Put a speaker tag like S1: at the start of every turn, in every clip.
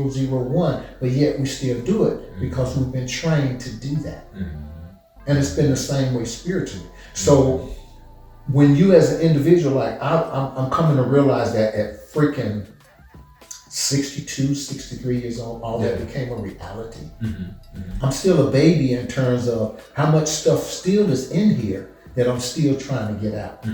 S1: 001, but yet we still do it because we've been trained to do that. And it's been the same way spiritually. So when you as an individual, like I'm coming to realize that at freaking 62, 63 years old, all that became a reality. I'm still a baby in terms of how much stuff still is in here that I'm still trying to get out.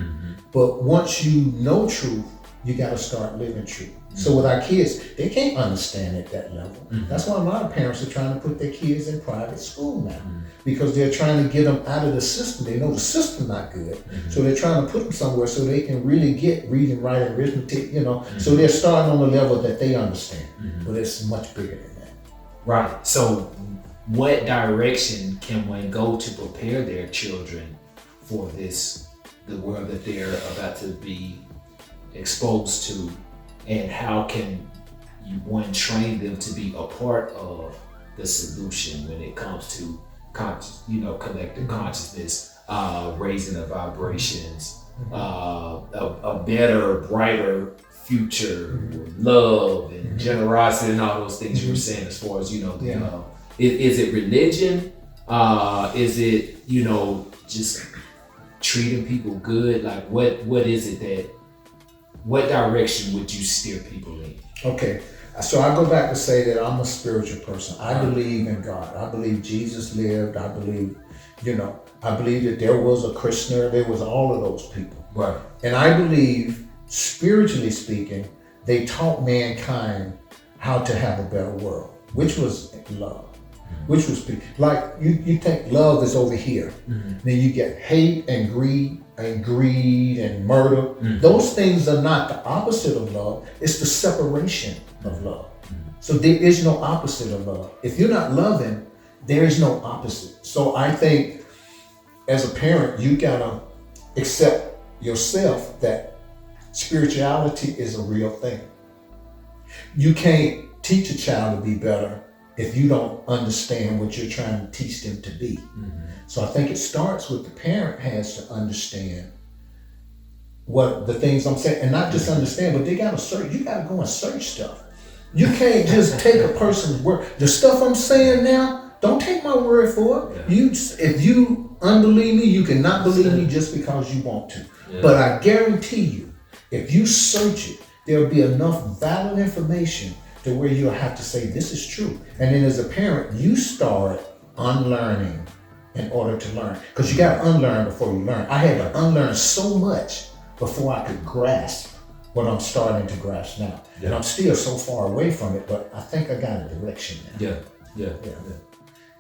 S1: But once you know truth, you got to start living truth. So with our kids, they can't understand at that level. That's why a lot of parents are trying to put their kids in private school now, because they're trying to get them out of the system. They know the system's not good, so they're trying to put them somewhere so they can really get reading, writing, arithmetic, So they're starting on the level that they understand, but it's much bigger than that.
S2: Right. So what direction can one go to prepare their children for the world that they're about to be exposed to, and how can one train them to be a part of the solution when it comes to collective consciousness, raising the vibrations, a better, brighter future, love and generosity and all those things you were saying, as far as is it religion? Is it just treating people good? Like what is it what direction would you steer people in?
S1: Okay, so I go back to say that I'm a spiritual person. I believe in God. I believe Jesus lived. I believe, I believe that there was a Krishna. There was all of those people.
S2: Right.
S1: And I believe, spiritually speaking, they taught mankind how to have a better world, which was love. Which was like you think love is over here. Then you get hate and greed and murder. Those things are not the opposite of love. It's the separation of love. So there is no opposite of love. If you're not loving, there is no opposite. So I think as a parent, you gotta accept yourself that spirituality is a real thing. You can't teach a child to be better if you don't understand what you're trying to teach them to be. So I think it starts with the parent has to understand what the things I'm saying, and not just understand, but they gotta search. You gotta go and search stuff. You can't just take a person's word. The stuff I'm saying now, don't take my word for it. If you unbelieve me, you cannot believe me just because you want to. But I guarantee you, if you search it, there'll be enough valid information to where you'll have to say, this is true. And then as a parent, you start unlearning in order to learn. Because you got to unlearn before you learn. I had to unlearn so much before I could grasp what I'm starting to grasp now. And I'm still so far away from it, but I think I got a direction now.
S2: Yeah.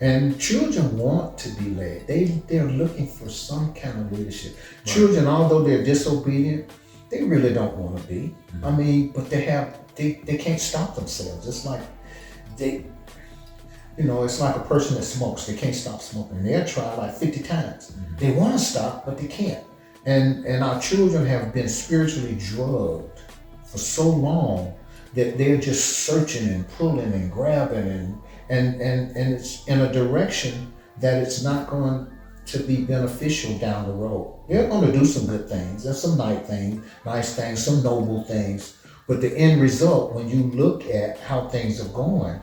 S1: And children want to be led. They're looking for some kind of leadership. Right. Children, although they're disobedient, they really don't want to be. I mean, but they can't stop themselves. It's like it's like a person that smokes. They can't stop smoking. They'll try like 50 times. They want to stop, but they can't. And our children have been spiritually drugged for so long that they're just searching and pulling and grabbing and it's in a direction that it's not going to be beneficial down the road. They're going to do some good things. There's some nice things, some noble things. But the end result, when you look at how things are going,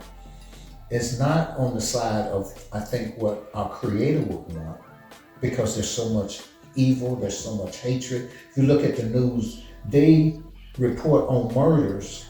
S1: it's not on the side of, I think, what our Creator would want, because there's so much evil, there's so much hatred. If you look at the news, they report on murders.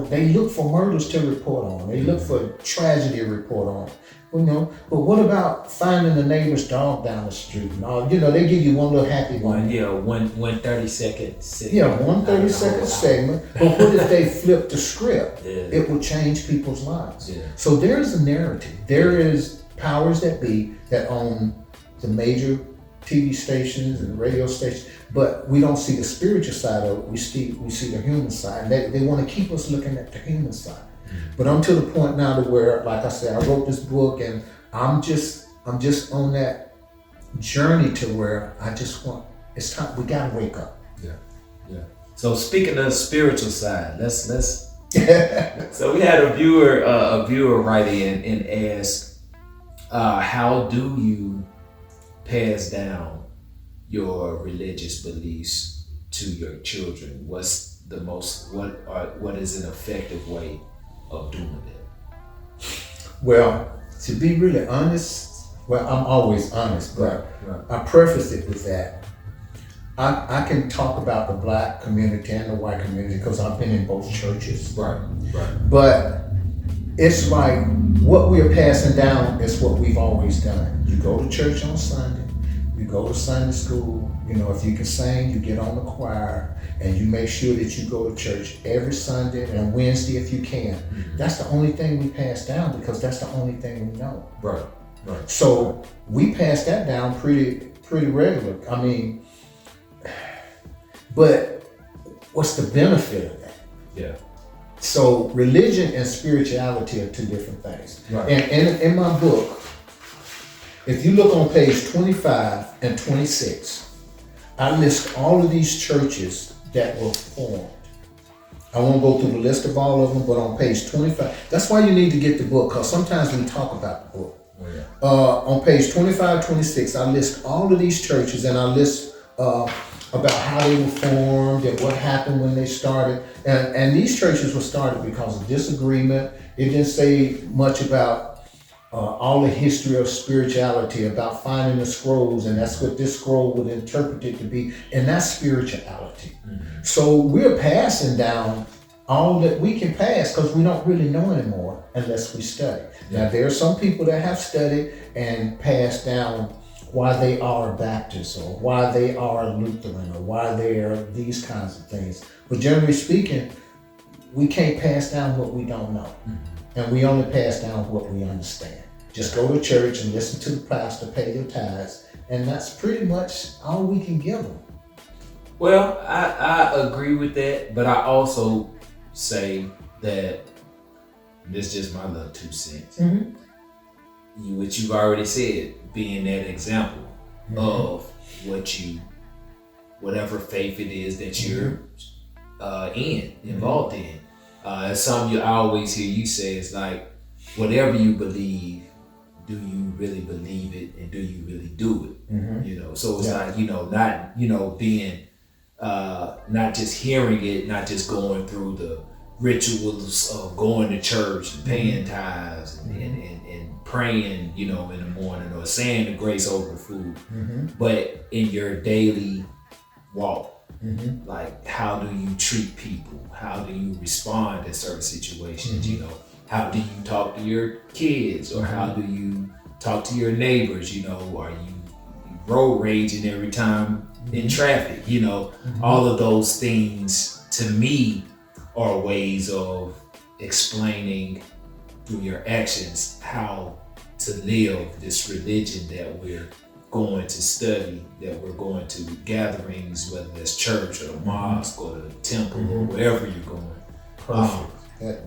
S1: They look for murders to report on. They look for tragedy to report on. But what about finding the neighbor's dog down the street and all? They give you one little happy one.
S2: One 30-second segment.
S1: Yeah, 30-second segment. But what if they flip the script? It will change people's lives. So there's a narrative. There is powers that be that own the major TV stations and radio stations, but we don't see the spiritual side of it. We see the human side. They want to keep us looking at the human side. But I'm to the point now to where, like I said, I wrote this book and I'm just on that journey to where it's time, we gotta wake up.
S2: Yeah. So speaking of the spiritual side, let's so we had a viewer write in and ask, how do you pass down your religious beliefs to your children? What is an effective way of doing that?
S1: Well, to be really honest, well, I'm always honest, but
S2: Right.
S1: I preface it with that. I can talk about the black community and the white community because I've been in both churches.
S2: Right.
S1: But it's like what we're passing down is what we've always done. You go to church on Sunday, you go to Sunday school, if you can sing, you get on the choir, and you make sure that you go to church every Sunday and Wednesday if you can.
S2: Mm-hmm.
S1: That's the only thing we pass down because that's the only thing we know.
S2: Right.
S1: So we pass that down pretty regular. I mean, but what's the benefit of that?
S2: Yeah.
S1: So religion and spirituality are two different things.
S2: Right.
S1: And in my book, if you look on page 25 and 26, I list all of these churches that were formed. I won't go through the list of all of them, but on page 25, that's why you need to get the book, because sometimes we talk about the book.
S2: Oh, yeah.
S1: On page 25, 26, I list all of these churches and I list about how they were formed and what happened when they started. And these churches were started because of disagreement. It didn't say much about all the history of spirituality, about finding the scrolls, and that's what this scroll would interpret it to be, and that's spirituality. Mm-hmm. So we're passing down all that we can pass because we don't really know anymore unless we study. Yeah. Now, there are some people that have studied and passed down why they are Baptist or why they are Lutheran or why they are these kinds of things. But generally speaking, we can't pass down what we don't know. Mm-hmm. And we only pass down what we understand. Just go to church and listen to the pastor, pay your tithes, and that's pretty much all we can give them.
S2: Well, I agree with that, but I also say that this is just my little 2 cents. Mm-hmm. What you've already said, being that example mm-hmm. of whatever faith it is that you're involved in. It's something I always hear you say is like, whatever you believe, do you really believe it and do you really do it? Mm-hmm. So it's like, not, being, not just hearing it, not just going through the rituals of going to church and paying tithes and praying, in the morning or saying the grace over the food, mm-hmm. but in your daily walk. Mm-hmm. Like, how do you treat people? How do you respond in certain situations? Mm-hmm. How do you talk to your kids, or how do you talk to your neighbors? Are you road raging every time in traffic? Mm-hmm. All of those things to me are ways of explaining through your actions how to live this religion that we're going to study, that we're going to gatherings, whether it's church or the mosque or the temple mm-hmm. or wherever you're going.
S1: Perfect.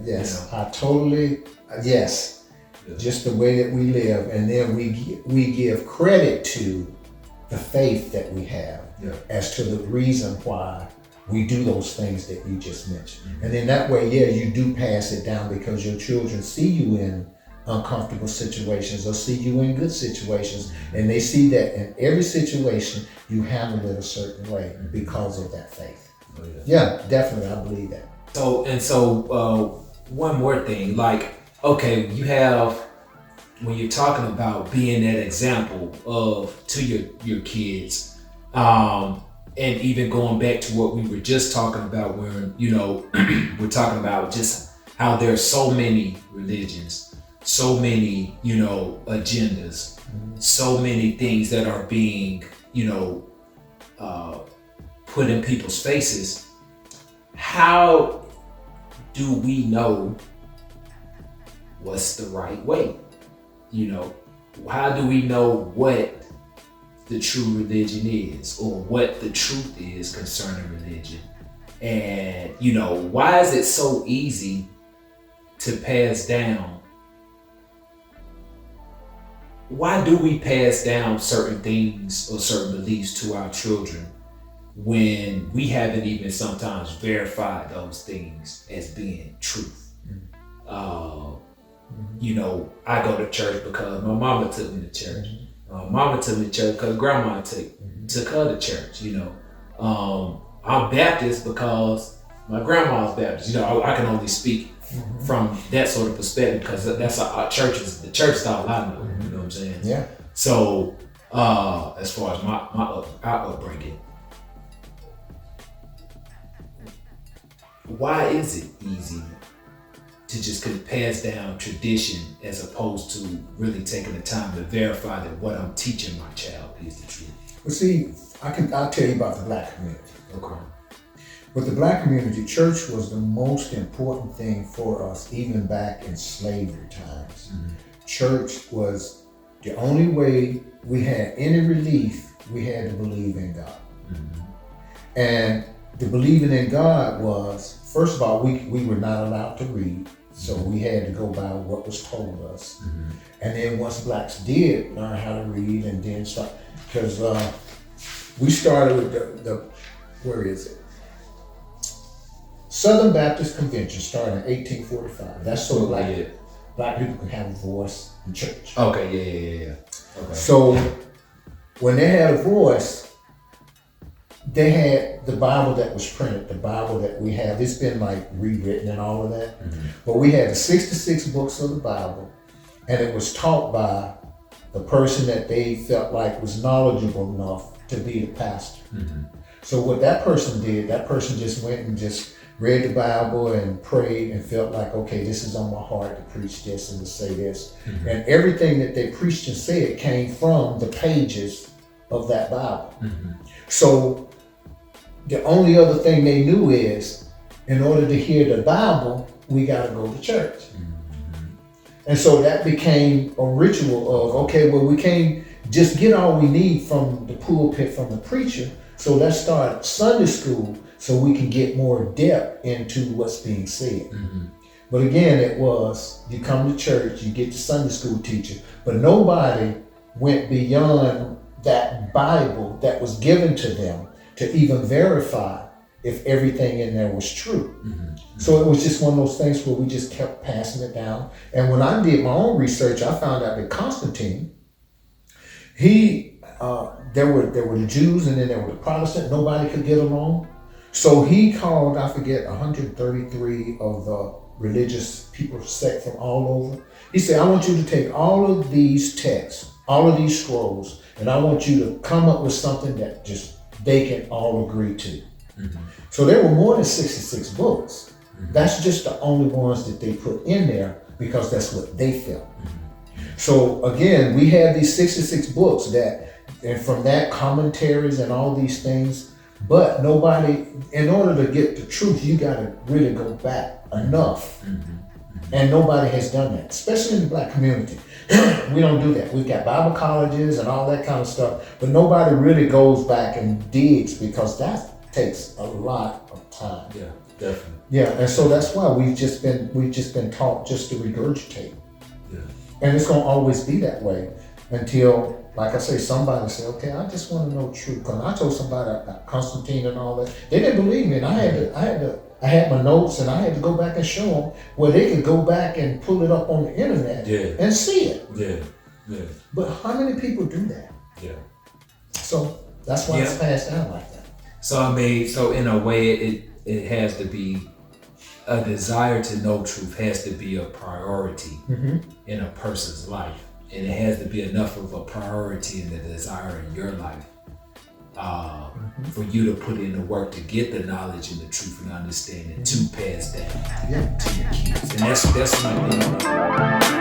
S1: Yes, I totally, yes. Yeah. Just the way that we live, and then we give credit to the faith that we have as to the reason why we do those things that you just mentioned. Mm-hmm. And then that way, you do pass it down because your children see you in uncomfortable situations or see you in good situations, and they see that in every situation you handle it a certain way because of that faith. Oh, yeah, definitely, I believe that.
S2: So one more thing, like, okay, you have, when you're talking about being that example to your kids, and even going back to what we were just talking about, where we're talking about just how there's so many religions, so many agendas, mm-hmm. so many things that are being put in people's faces. How do we know what's the right way? How do we know what the true religion is, or what the truth is concerning religion? And, why is it so easy to pass down? Why do we pass down certain things or certain beliefs to our children when we haven't even sometimes verified those things as being truth? I go to church because my mama took me to church. Mama took me to church because grandma took her to church. I'm Baptist because my grandma's Baptist. I can only speak from that sort of perspective, because that's our churches. The church is all I know. You know what I'm saying?
S1: Yeah.
S2: So, as far as our upbringing, why is it easy to just pass down tradition as opposed to really taking the time to verify that what I'm teaching my child is the truth?
S1: Well, see, I'll tell you about the black community.
S2: Okay.
S1: With the black community, church was the most important thing for us, even back in slavery times. Church was the only way we had any relief. We had to believe in God. And the believing in God was, first of all, we were not allowed to read, so we had to go by what was told us. And then once blacks did learn how to read and then start, because we started with the where is it? Southern Baptist Convention started in 1845. That's so black people can have a voice in church.
S2: Okay, yeah. Okay.
S1: So when they had a voice, they had the Bible that was printed, the Bible that we have. It's been like rewritten and all of that. But we had the 66 books of the Bible, and it was taught by the person that they felt like was knowledgeable enough to be the pastor. So what that person did, that person just went and just read the Bible and prayed and felt like, okay, this is on my heart to preach this and to say this. And everything that they preached and said came from the pages of that Bible. So the only other thing they knew is, in order to hear the Bible, we got to go to church. And so that became a ritual of, okay, well, we can't just get all we need from the pulpit, from the preacher. So let's start Sunday school so we can get more depth into what's being said. But again, it was, you come to church, you get the Sunday school teacher, but nobody went beyond that Bible that was given to them to even verify if everything in there was true. So it was just one of those things where we just kept passing it down. And when I did my own research, I found out that Constantine, there were the Jews and then there were the Protestants. Nobody could get along. So he called, I forget, 133 of the religious people sect from all over. He said, I want you to take all of these texts, all of these scrolls, and I want you to come up with something that just they can all agree to. So there were more than 66 books. That's just the only ones that they put in there because that's what they felt. So again, we have these 66 books and from that commentaries and all these things, but nobody, in order to get the truth, you got to really go back enough. And nobody has done that, especially in the black community. We don't do that. We've got Bible colleges and all that kind of stuff, but nobody really goes back and digs because that takes a lot of time.
S2: Yeah, definitely.
S1: Yeah, and so that's why we've just been taught just to regurgitate.
S2: Yeah.
S1: And it's gonna always be that way until, like I say, somebody say, okay, I just want to know the truth. Because I told somebody about Constantine and all that, they didn't believe me, and I had my notes, and I had to go back and show them where they could go back and pull it up on the internet and see it.
S2: Yeah.
S1: But how many people do that?
S2: Yeah.
S1: So that's why it's passed down like that.
S2: So I mean, so in a way, it has to be a desire to know truth has to be a priority in a person's life, and it has to be enough of a priority in the desire in your life for you to put in the work to get the knowledge and the truth and understanding to pass down to your kids. And that's my thing.